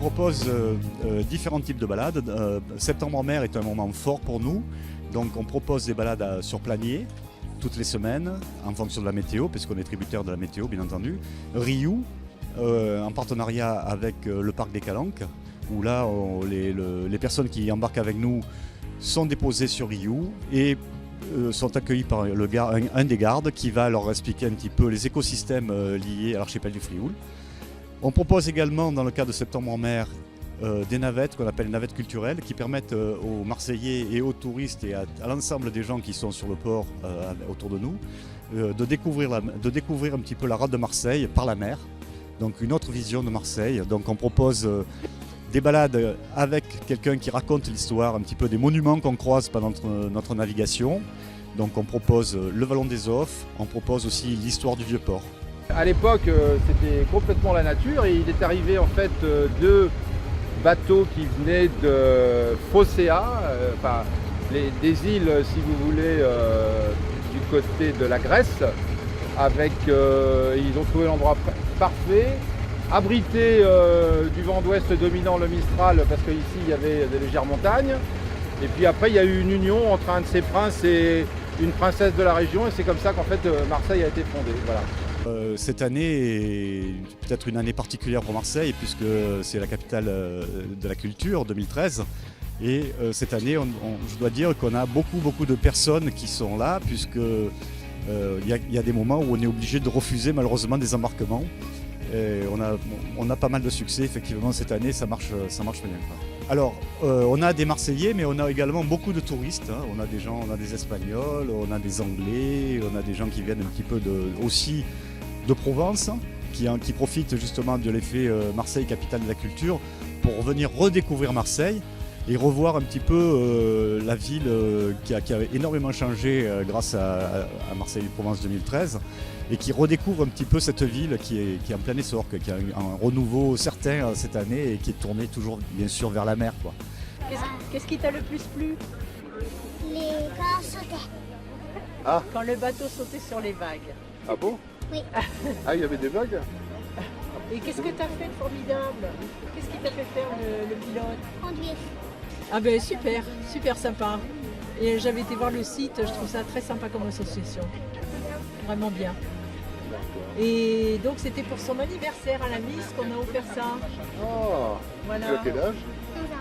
propose différents types de balades. Septembre en mer est un moment fort pour nous. Donc on propose des balades sur Planier toutes les semaines en fonction de la météo, puisqu'on est tributaire de la météo bien entendu. Riou, en partenariat avec le parc des Calanques, où là les personnes qui embarquent avec nous sont déposées sur Riou et sont accueillis par un des gardes qui va leur expliquer un petit peu les écosystèmes liés à l'archipel du Frioul. On propose également, dans le cadre de Septembre en mer, des navettes qu'on appelle navettes culturelles qui permettent aux Marseillais et aux touristes et à l'ensemble des gens qui sont sur le port autour de nous de découvrir un petit peu la rade de Marseille par la mer. Donc une autre vision de Marseille. Donc on propose des balades avec quelqu'un qui raconte l'histoire un petit peu des monuments qu'on croise pendant notre navigation. Donc on propose le Vallon des Offres, on propose aussi l'histoire du Vieux-Port. À l'époque, c'était complètement la nature et il est arrivé en fait deux bateaux qui venaient de Phocéa, des îles, si vous voulez, du côté de la Grèce. Ils ont trouvé l'endroit parfait, abrité du vent d'ouest dominant le Mistral, parce qu'ici il y avait des légères montagnes. Et puis après, il y a eu une union entre un de ces princes et une princesse de la région, et c'est comme ça qu'en fait Marseille a été fondée. Voilà. Cette année est peut-être une année particulière pour Marseille puisque c'est la capitale de la culture 2013 et cette année je dois dire qu'on a beaucoup de personnes qui sont là puisque y a des moments où on est obligé de refuser malheureusement des embarquements. Et on a pas mal de succès effectivement cette année, ça marche bien, quoi. Alors on a des Marseillais mais on a également beaucoup de touristes, hein. On a des Espagnols, on a des Anglais, on a des gens qui viennent un petit peu aussi de Provence, qui profitent justement de l'effet Marseille, capitale de la culture, pour venir redécouvrir Marseille et revoir un petit peu la ville qui a énormément changé grâce à Marseille Provence 2013 et qui redécouvre un petit peu cette ville qui est en plein essor, qui a un renouveau certain cette année et qui est tournée toujours bien sûr vers la mer, quoi. Qu'est-ce qui t'a le plus plu? Quand on sautait. Ah, Quand le bateau sautait sur les vagues. ah bon? Oui. Ah, il y avait des vagues? Et qu'est-ce que t'as fait de formidable? Qu'est-ce qui t'a fait faire le pilote? Conduire. Ah ben super sympa. Et j'avais été voir le site, je trouve ça très sympa comme association. Vraiment bien. Et donc c'était pour son anniversaire à la Miss qu'on a offert ça. Oh, Voilà. tu as quel âge? 11 ans.